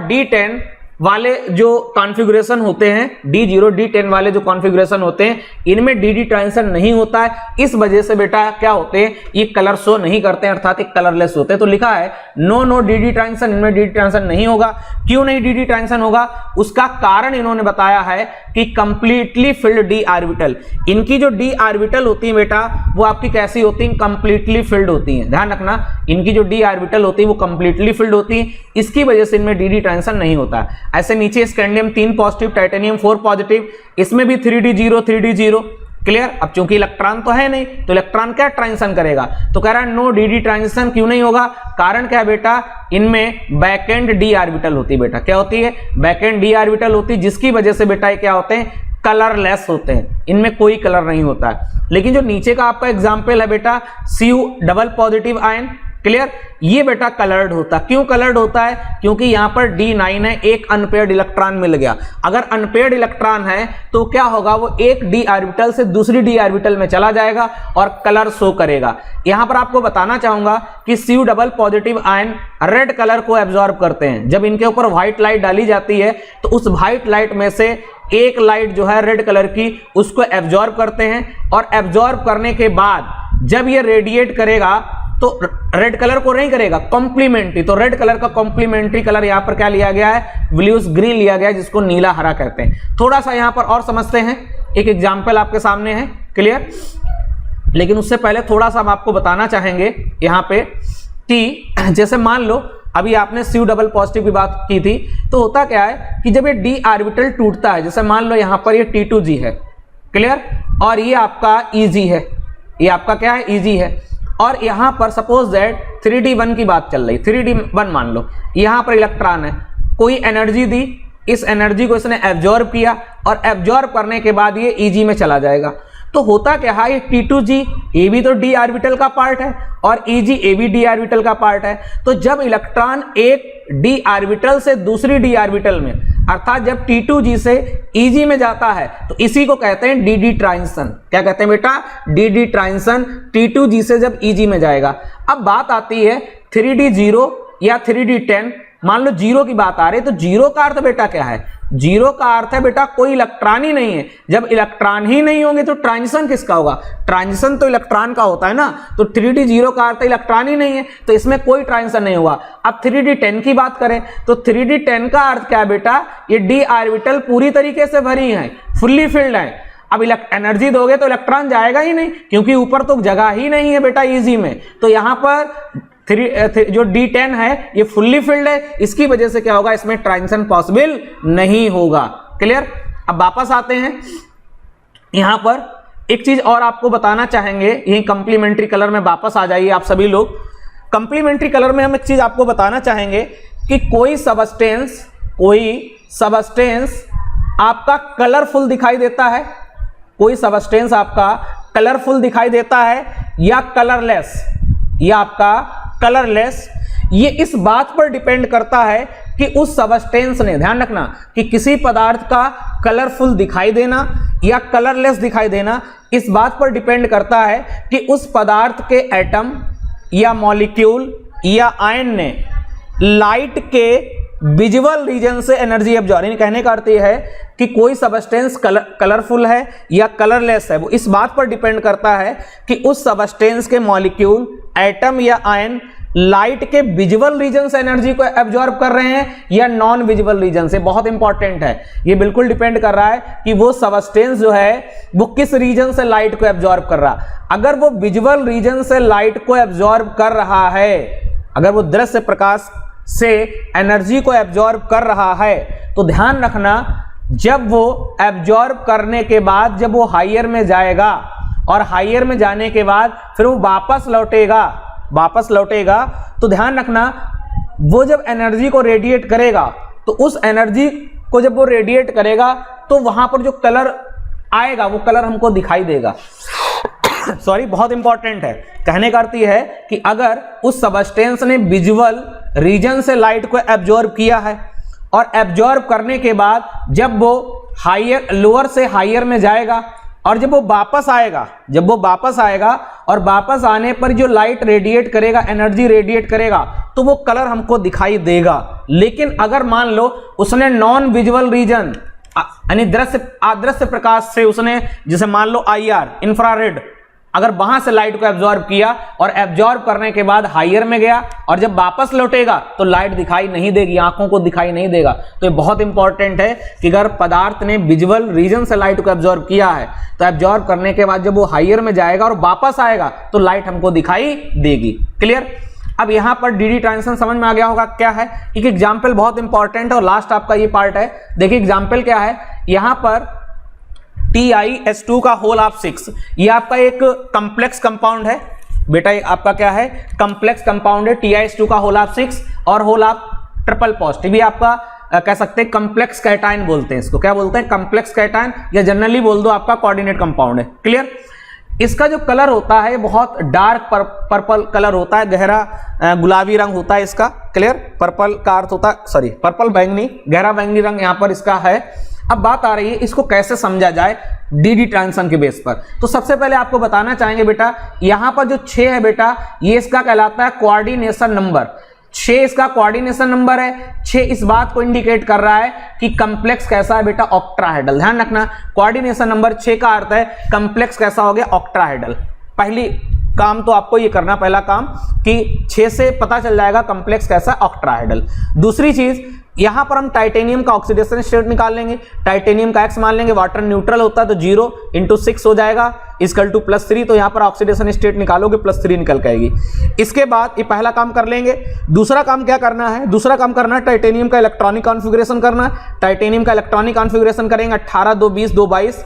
D10 वाले जो कॉन्फ़िगरेशन होते हैं, D0 D10 वाले जो कॉन्फ़िगरेशन होते हैं, इनमें DD ट्रांजिशन नहीं होता है। इस वजह से बेटा क्या होते हैं, ये कलर शो नहीं करते हैं, अर्थात एक कलरलेस होते हैं। तो लिखा है नो DD ट्रांजिशन, इनमें DD ट्रांजिशन नहीं होगा। क्यों नहीं DD ट्रांजिशन होगा, उसका कारण इन्होंने बताया है कि कंप्लीटली फिल्ड d ऑर्बिटल, इनकी जो d ऑर्बिटल होती है बेटा वो आपकी कैसी होती है, कंप्लीटली फिल्ड होती है। ध्यान रखना, इनकी जो d ऑर्बिटल होती है वो कंप्लीटली फिल्ड होती है, इसकी वजह से इनमें DD ट्रांजिशन नहीं होता। ऐसे नीचे स्कैंडियम 3 पॉजिटिव, टाइटेनियम 4 पॉजिटिव, इसमें भी 3D0। क्लियर? अब चूंकि इलेक्ट्रॉन तो है नहीं तो इलेक्ट्रॉन क्या ट्रांजिशन करेगा, तो कह रहा है नो DD ट्रांजिशन। क्यों नहीं होगा, कारण क्या है बेटा, इनमें बैक एंड d ऑर्बिटल होती है। बेटा क्या होती है, बैक एंड d ऑर्बिटल होती है, जिसकी वजह से बेटा ये क्या होते हैं, कलरलेस होते हैं, इनमें कोई कलर नहीं होता है। लेकिन जो नीचे का आपका एग्जाम्पल है बेटा Cu double positive ion, clear, ये बेटा कलर्ड होता है। क्यों कलर्ड होता है, क्योंकि यहां पर D9 है, एक अनपेयर्ड इलेक्ट्रॉन मिल गया। अगर अनपेयर्ड इलेक्ट्रॉन है तो क्या होगा, वो एक d ऑर्बिटल से दूसरी d ऑर्बिटल में चला जाएगा और कलर शो करेगा। यहां पर आपको बताना चाहूंगा कि Cu double positive ion red colour को एब्जॉर्ब करते हैं। जब इनके ऊपर व्हाइट लाइट डाली जाती है तो उस व्हाइट लाइट में से एक लाइट जो है रेड कलर की, उसको एब्जॉर्ब करते हैं, और एब्जॉर्ब करने के बाद जब ये रेडिएट करेगा तो रेड कलर को नहीं करेगा, कॉम्प्लीमेंट्री। तो रेड कलर का कॉम्प्लीमेंट्री कलर यहां पर क्या लिया गया है, ब्लूइश ग्रीन लिया गया है, जिसको नीला हरा कहते हैं। थोड़ा सा यहां पर और समझते हैं, एक एग्जांपल आपके सामने है, क्लियर। लेकिन उससे पहले थोड़ा सा हम आपको बताना चाहेंगे यहां पे कि जैसे मान लो अभी आपने Cu डबल पॉजिटिव की बात की थी, तो होता क्या है कि जब ये d ऑर्बिटल टूटता है, जैसे मान लो यहां पर ये T2g है, क्लियर, और ये आपका Eg है, ये आपका क्या है, Eg है, और यहां पर सपोज दैट 3D1 की बात चल रही, 3D1 मान लो, यहां पर इलेक्ट्रॉन है, कोई एनर्जी दी, इस एनर्जी को इसने एब्जॉर्ब किया, और एब्जॉर्ब करने के बाद ये Eg में चला जाएगा। तो होता क्या है, ये T2g ये भी तो d ऑर्बिटल का पार्ट है, और Eg ये भी d ऑर्बिटल का पार्ट है। तो जब इलेक्ट्रॉन एक d ऑर्बिटल से दूसरी d ऑर्बिटल में, अर्थात जब T2g से Eg में जाता है, तो इसी को कहते हैं DD ट्रांजिशन। क्या कहते हैं बेटा, DD ट्रांजिशन, T2g से जब Eg में जाएगा। अब बात आती है 3D0 या 3D10, मान लो 0 की बात आ रही है, तो 0 का अर्थ बेटा क्या है, 0 का अर्थ है बेटा कोई इलेक्ट्रॉन ही नहीं है। जब इलेक्ट्रॉन ही नहीं होंगे तो ट्रांजिशन किसका होगा, ट्रांजिशन तो इलेक्ट्रॉन का होता है ना। तो 3D0 का अर्थ इलेक्ट्रॉन ही नहीं है, तो इसमें कोई ट्रांजिशन नहीं हुआ। अब 3D10 की बात करें तो 3D10 का अर्थ क्या है बेटा, ये d ऑर्बिटल पूरी तरीके से भरी है, फुल्ली फिल्ड है। अब एनर्जी दोगे तो इलेक्ट्रॉन जाएगा ही नहीं, क्योंकि ऊपर तो जगह ही नहीं है बेटा Eg में। तो यहां पर जो D10 है ये फुल्ली फिल्ड है, इसकी वजह से क्या होगा, इसमें ट्रांजिशन पॉसिबल नहीं होगा। क्लियर। अब वापस आते हैं, यहां पर एक चीज और आपको बताना चाहेंगे, यही कंप्लीमेंट्री कलर में वापस आ जाइए आप सभी लोग। कंप्लीमेंट्री कलर में हम एक चीज आपको बताना चाहेंगे कि कोई सबस्टेंस आपका कलरफुल दिखाई देता है, कोई सबस्टेंस आपका कलरफुल दिखाई देता है या कलरलेस, या आपका कलरलेस, ये इस बात पर डिपेंड करता है कि उस सबस्टेंस ने, ध्यान रखना कि किसी पदार्थ का कलरफुल दिखाई देना या कलरलेस दिखाई देना इस बात पर डिपेंड करता है कि उस पदार्थ के एटम या मॉलिक्यूल या आयन ने लाइट के विजुअल रीजन से एनर्जी एब्जॉर्ब, कहने का अर्थ यह है कि कोई सबस्टेंस कलरफुल है या कलरलेस है, वो इस बात पर डिपेंड करता है कि उस सबस्टेंस के मॉलिक्यूल, एटम या आयन लाइट के विजुअल रीजन से एनर्जी को एब्जॉर्ब कर रहे हैं या नॉन विजुअल रीजन से। बहुत इंपॉर्टेंट है, ये बिल्कुल डिपेंड कर रहा है कि वो सबस्टेंस जो है वो किस रीजन से लाइट को एब्जॉर्ब कर रहा है। अगर वो विजुअल रीजन से लाइट को एब्जॉर्ब कर रहा है, अगर वो दृश्य प्रकाश से एनर्जी को एब्जॉर्ब कर रहा है, तो ध्यान रखना जब वो एब्जॉर्ब करने के बाद जब वो हायर में जाएगा और हायर में जाने के बाद फिर वो वापस लौटेगा तो ध्यान रखना वो जब एनर्जी को रेडिएट करेगा तो उस एनर्जी को जब वो रेडिएट करेगा तो वहां पर जो कलर आएगा वो कलर हमको दिखाई देगा। सॉरी, बहुत इंपॉर्टेंट है। कहने का अर्थ यह है कि अगर उस सबस्टेंस ने विजुअल रीजन से लाइट को एब्जॉर्ब किया है और एब्जॉर्ब करने के बाद जब वो लोअर से हायर में जाएगा और जब वो वापस आएगा और वापस आने पर जो लाइट रेडिएट करेगा, एनर्जी रेडिएट करेगा, तो वो कलर हमको दिखाई देगा। लेकिन अगर मान लो उसने नॉन विजुअल रीजन यानी अदृश्य प्रकाश से उसने, जैसे मान लो IR इंफ्रारेड, अगर वहां से लाइट को एब्जॉर्ब किया और एब्जॉर्ब करने के बाद हायर में गया और जब वापस लौटेगा तो लाइट दिखाई नहीं देगी, आंखों को दिखाई नहीं देगा। तो ये बहुत इंपॉर्टेंट है कि अगर पदार्थ ने विजुअल रीजन से लाइट को एब्जॉर्ब किया है तो एब्जॉर्ब करने के बाद जब वो हायर में जाएगा और वापस आएगा तो लाइट हमको दिखाई देगी। क्लियर? अब यहां पर डी ट्रांजिशन समझ में आ गया होगा क्या है। एक एग्जाम्पल बहुत इंपॉर्टेंट है और लास्ट आपका ये पार्ट है। देखिए एग्जाम्पल क्या है, यहां पर TiS2 का होल ऑफ 6, ये आपका एक कंप्लेक्स कंपाउंड है बेटा, ये आपका क्या है, कंप्लेक्स कंपाउंड है। TiS2 का होल ऑफ 6 और होल ऑफ ट्रिपल पॉजिटिव, ये आपका कह सकते हैं कंप्लेक्स कैटायन बोलते हैं इसको। क्या बोलते हैं? कंप्लेक्स कैटायन, या जनरली बोल दो आपका कोऑर्डिनेट कंपाउंड है। क्लियर? इसका जो कलर होता है बहुत डार्क पर्पल कलर होता है, गहरा गुलाबी रंग होता है इसका। क्लियर? पर्पल का अर्थ होता है, सॉरी पर्पल बैंगनी, गहरा बैंगनी रंग यहाँ पर इसका है। अब बात आ रही है इसको कैसे समझा जाए डी ट्रांजिशन के बेस पर। तो सबसे पहले आपको बताना चाहेंगे बेटा, यहां पर जो 6 है बेटा, ये इसका कहलाता है कोऑर्डिनेशन नंबर। 6 इसका कोऑर्डिनेशन नंबर है। 6 इस बात को इंडिकेट कर रहा है कि कंप्लेक्स कैसा है बेटा, ऑक्ट्राहेड्रल। ध्यान रखना, कोऑर्डिनेशन नंबर 6 का अर्थ है कंप्लेक्स कैसा हो गया, ऑक्ट्राहेड्रल। पहली काम तो आपको ये करना, पहला काम कि 6 से पता चल जाएगा कंप्लेक्स कैसा, ऑक्ट्राहेड्रल। दूसरी चीज, यहां पर हम टाइटेनियम का ऑक्सीडेशन स्टेट निकाल लेंगे। टाइटेनियम का X मान लेंगे, वाटर न्यूट्रल होता है तो 0 × 6 हो जाएगा इक्वल टू +3। तो यहां पर ऑक्सीडेशन स्टेट निकालोगे +3 निकल के आएगी। इसके बाद ये पहला काम कर लेंगे। दूसरा काम क्या करना है? दूसरा काम करना है टाइटेनियम का इलेक्ट्रॉनिक कॉन्फ़िगरेशन करना है। टाइटेनियम का इलेक्ट्रॉनिक कॉन्फ़िगरेशन करेंगे 18, 2, 20, 2, 22।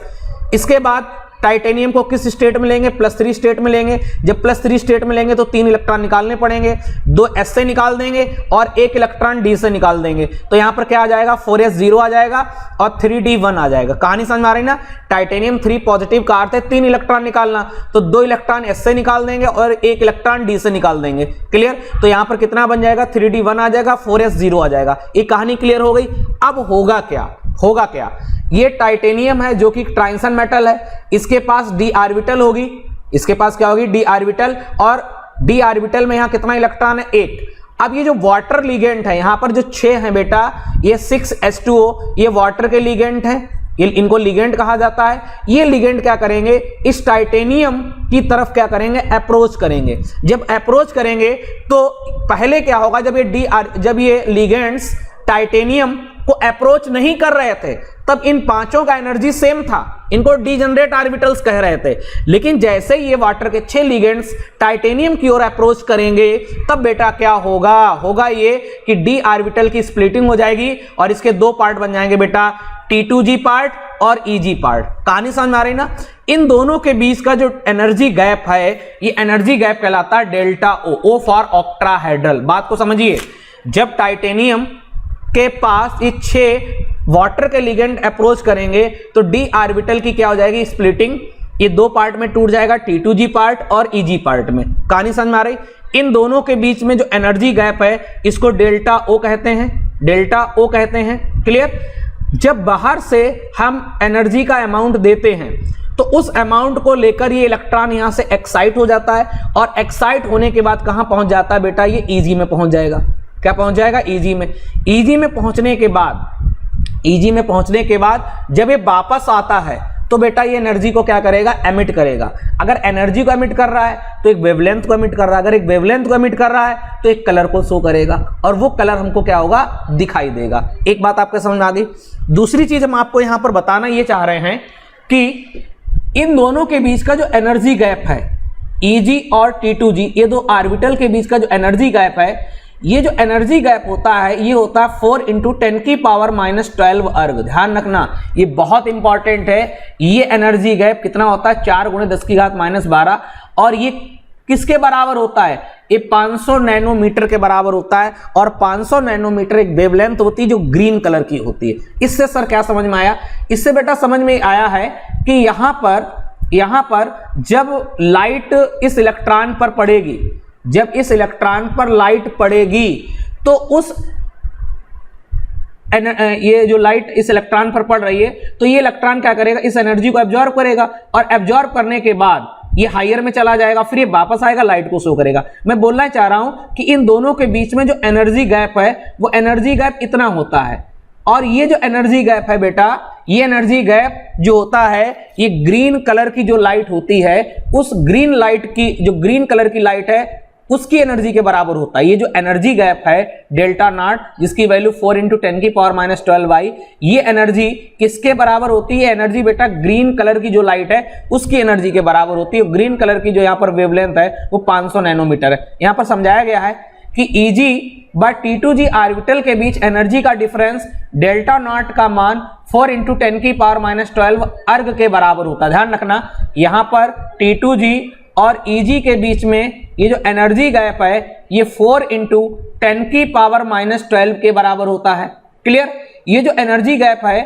इसके बाद टाइटेनियम को किस स्टेट में लेंगे? +3 स्टेट में लेंगे। जब +3 स्टेट में लेंगे तो 3 इलेक्ट्रॉन निकालने पड़ेंगे, 2 S से निकाल देंगे और 1 इलेक्ट्रॉन D से निकाल देंगे। तो यहां पर क्या आ जाएगा, 4s 0 आ जाएगा और 3d 1 आ जाएगा। कहानी समझ में आ रही ना? टाइटेनियम 3 पॉजिटिव का अर्थ है 3 इलेक्ट्रॉन निकालना, तो 2 इलेक्ट्रॉन S से निकाल देंगे और 1 इलेक्ट्रॉन D से निकाल देंगे। क्लियर? तो यहां पर कितना बन जाएगा, 3d 1 आ जाएगा, 4s 0 आ जाएगा। ये कहानी क्लियर हो गई। अब होगा क्या, ये टाइटेनियम है जो कि ट्रांजिशन मेटल है, इसके पास d ऑर्बिटल होगी। इसके पास क्या होगी, d ऑर्बिटल, और d ऑर्बिटल में यहां कितना इलेक्ट्रॉन है, 1। अब ये जो वाटर लिगेंड है, यहां पर जो 6 है बेटा, ये 6s2o, ये वाटर के लिगेंड है, इनको लिगेंड कहा जाता है। ये लिगेंड क्या करेंगे, इस टाइटेनियम की तरफ क्या करेंगे, अप्रोच करेंगे। जब अप्रोच करेंगे तो पहले क्या होगा, जब ये लिगेंड्स टाइटेनियम को अप्रोच नहीं कर रहे थे तब इन पांचों का एनर्जी सेम था, इनको डीजनरेट ऑर्बिटल्स कह रहे थे। लेकिन जैसे ही ये वाटर के 6 लिगेंड्स टाइटेनियम की ओर अप्रोच करेंगे तब बेटा क्या होगा ये कि d ऑर्बिटल की स्प्लिटिंग हो जाएगी और इसके 2 पार्ट बन जाएंगे बेटा, T2g पार्ट और Eg पार्ट। कहानी समझ में आ रही ना? इन दोनों के बीच का जो एनर्जी गैप है, ये एनर्जी गैप कहलाता है डेल्टा O फॉर ऑक्ट्राहेड्रल। बात को समझिए, जब टाइटेनियम के पास ये 6 वाटर के लिगेंड अप्रोच करेंगे तो d ऑर्बिटल की क्या हो जाएगी, स्प्लिटिंग। ये 2 पार्ट में टूट जाएगा, T2g पार्ट और Eg पार्ट में। कहानी समझ में आ रही? इन दोनों के बीच में जो एनर्जी गैप है इसको डेल्टा ओ कहते हैं, डेल्टा ओ कहते हैं। क्लियर? जब बाहर से हम एनर्जी का अमाउंट देते हैं तो उस अमाउंट को लेकर ये इलेक्ट्रॉन यहां से एक्साइट हो जाता है और एक्साइट होने के बाद कहां पहुंच जाता है बेटा? ये ईजी में पहुंच जाएगा। क्या पहुंच जाएगा? ईजी में। ईजी में पहुंचने के बाद, ईजी में पहुंचने के बाद जब ये वापस आता है तो बेटा ये एनर्जी को क्या करेगा? एमिट करेगा। अगर एनर्जी को एमिट कर रहा है तो एक वेवलेंथ को एमिट कर रहा है, अगर एक वेवलेंथ को एमिट कर रहा है तो एक कलर को शो करेगा और वो कलर हमको क्या होगा? दिखाई देगा। एक बात आपके समझ में आ गई। दूसरी चीज हम आपको यहां पर बताना ये चाह रहे हैं कि इन दोनों के बीच का जो एनर्जी गैप है Eg और T2g, ये दो ऑर्बिटल के बीच का जो एनर्जी गैप है, ये जो एनर्जी गैप होता है ये होता है 4 × 10⁻12 अर्ग। ध्यान रखना, ये बहुत इंपॉर्टेंट है। ये एनर्जी गैप कितना होता है? 4 × 10⁻12। और ये किसके बराबर होता है? ये 500 नैनोमीटर के बराबर होता है। और 500 नैनोमीटर एक वेवलेंथ होती है जो ग्रीन कलर की होती है। इससे सर क्या समझ में आया? इससे बेटा समझ में आया है कि यहां पर जब लाइट इस इलेक्ट्रॉन पर पड़ेगी, जब इस इलेक्ट्रॉन पर लाइट पड़ेगी तो उस ये जो लाइट इस इलेक्ट्रॉन पर पड़ रही है तो ये इलेक्ट्रॉन क्या करेगा? इस एनर्जी को एब्जॉर्ब करेगा और एब्जॉर्ब करने के बाद ये हायर में चला जाएगा, फिर ये वापस आएगा, लाइट को शो करेगा। मैं बोलना चाह रहा हूं कि इन दोनों के बीच में जो एनर्जी गैप है वो एनर्जी गैप इतना होता है। और ये जो एनर्जी गैप है बेटा, ये एनर्जी गैप जो होता है ये ग्रीन कलर की जो लाइट होती है उस ग्रीन लाइट की, जो ग्रीन कलर की लाइट है उसकी एनर्जी के बराबर होता है। ये जो एनर्जी गैप है डेल्टा नॉट, जिसकी वैल्यू 4 × 10⁻12, ये एनर्जी किसके बराबर होती है? एनर्जी बेटा ग्रीन कलर की जो लाइट है उसकी एनर्जी के बराबर होती है। ग्रीन कलर की जो यहाँ पर वेवलेंथ है वो 500 नैनोमीटर है। यहाँ पर समझाया गया है कि Eg व T2g ऑर्बिटल के बीच एनर्जी का डिफरेंस डेल्टा नॉट का मान 4 × 10⁻12 अर्ग के बराबर होता है। ध्यान रखना, यहाँ पर T2g और Eg के बीच में ये जो एनर्जी गैप है ये 4 × 10⁻12 के बराबर होता है। क्लियर? ये जो एनर्जी गैप है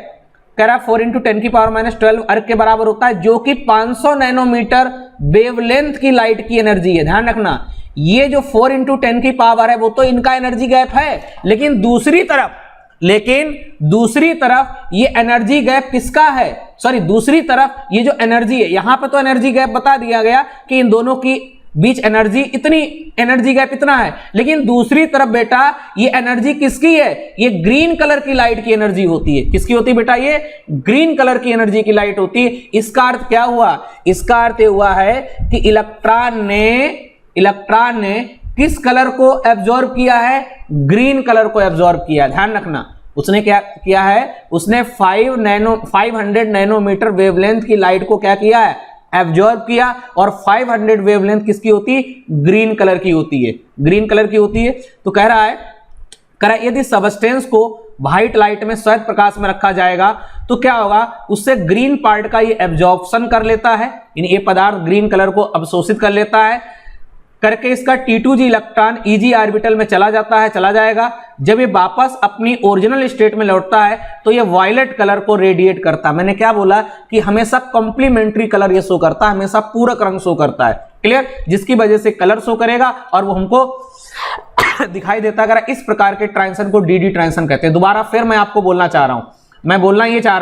कह रहा 4 × 10⁻12 अर्ग के बराबर होता है, जो कि 500 नैनोमीटर वेवलेंथ की लाइट की एनर्जी है। ध्यान रखना, ये जो 4 × 10 की पावर है वो तो इनका एनर्जी गैप है, लेकिन दूसरी तरफ ये एनर्जी गैप किसका है? सॉरी, दूसरी तरफ ये जो एनर्जी है, यहां पे तो एनर्जी गैप बता दिया गया कि इन दोनों की बीच एनर्जी गैप इतना है, लेकिन दूसरी तरफ बेटा ये एनर्जी किसकी है? ये ग्रीन कलर की लाइट की एनर्जी होती है। किसकी होती है बेटा? ये ग्रीन कलर की एनर्जी की लाइट होती है। इसका अर्थ क्या हुआ? इसका अर्थ हुआ है कि इलेक्ट्रॉन ने किस कलर को एब्जॉर्ब किया है? ग्रीन कलर को एब्जॉर्ब किया। ध्यान रखना, उसने क्या किया है? उसने 500 नैनोमीटर वेवलेंथ की लाइट को क्या किया है? एब्जॉर्ब किया। और 500 वेवलेंथ किसकी होती है? ग्रीन कलर की होती है। ग्रीन कलर की होती है। तो कह रहा है यदि सबस्टेंस को व्हाइट लाइट में श्वेत प्रकाश में रखा जाएगा तो क्या होगा? उससे ग्रीन पार्ट का ये एब्जॉर्प्शन कर लेता है, यानी ये पदार्थ ग्रीन कलर को अवशोषित कर लेता है, करके इसका T2g इलेक्ट्रॉन Eg ऑर्बिटल में चला जाएगा। जब ये वापस अपनी ओरिजिनल स्टेट में लौटता है तो ये वायलेट कलर को रेडिएट करता है। मैंने क्या बोला कि हमेशा कॉम्प्लीमेंट्री कलर ये शो करता है, हमेशा पूरक रंग शो करता है। क्लियर? जिसकी वजह से कलर शो करेगा और वो हमको दिखाई देता है। इस प्रकार के ट्रांजिशन को DD ट्रांजिशन कहते हैं। दोबारा फिर मैं आपको बोलना चाह रहा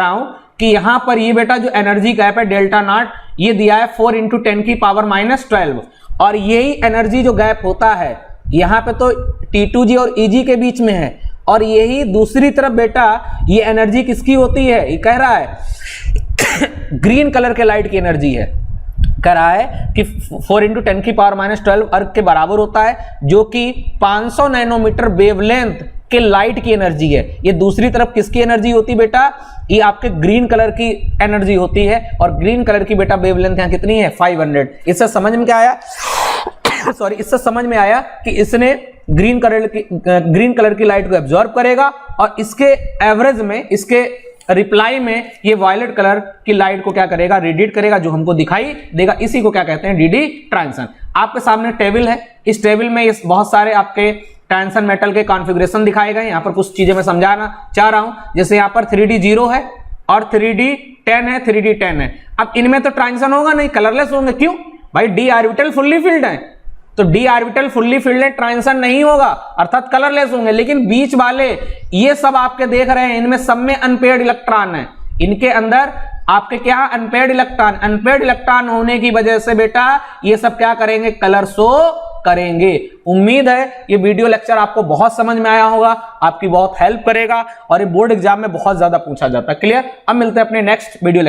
हूं कि यहां पर ये बेटा जो एनर्जी गैप है डेल्टा नॉट, ये दिया है 4 × 10⁻12, और यही एनर्जी जो गैप होता है यहां पे तो T2g और Eg के बीच में है, और यही दूसरी तरफ बेटा ये एनर्जी किसकी होती है? ये कह रहा है ग्रीन कलर के लाइट की एनर्जी है। कह रहा है कि 4 × 10⁻12 अर्ग के बराबर होता है, जो कि 500 नैनोमीटर वेवलेंथ के लाइट की एनर्जी है। ये दूसरी तरफ किसकी एनर्जी होती बेटा? ये आपके ग्रीन कलर की एनर्जी होती है, और ग्रीन कलर की बेटा वेवलेंथ यहां कितनी है? 500। इससे समझ में क्या आया? इससे समझ में आया कि इसने ग्रीन कलर की लाइट को एब्जॉर्ब करेगा और इसके एवरेज में, इसके रिप्लाई में ये वायलेट कलर की लाइट को क्या करेगा? रेडिएट करेगा, जो हमको दिखाई देगा। इसी को क्या कहते हैं? DD transition. आपके सामने टेबल है, इस टेबल में बहुत सारे आपके ट्रांजिशन मेटल के कॉन्फ़िगरेशन दिखाए गए। यहाँ पर कुछ चीजें मैं समझाना चाह रहा हूं। जैसे यहाँ पर 3D 0 है और 3D 10 है, 3D 10 है। अब इनमें तो ट्रांजिशन होगा नहीं, कलरलेस होंगे। क्यों भाई? D ऑर्बिटल फुल्ली फिल्ड है, तो D orbital fully fielded transition नहीं होगा, अर्थात कलरलेस होंगे। लेकिन बीच वाले ये सब आपके देख रहे हैं, इनमें सब में अनपेयर्ड इलेक्ट्रॉन है, इनके अंदर आपके क्या अनपेयर्ड इलेक्ट्रॉन होने की वजह से बेटा ये सब क्या करेंगे, कलर शो करेंगे। उम्मीद है ये वीडियो लेक्चर आपको बहुत समझ में आया होगा, आपकी बहुत हेल्प करेगा और ये बोर्ड एग्जाम में बहुत ज्यादा पूछा जाता है। क्लियर? अब मिलते हैं अपने नेक्स्ट वीडियो लेक्चर।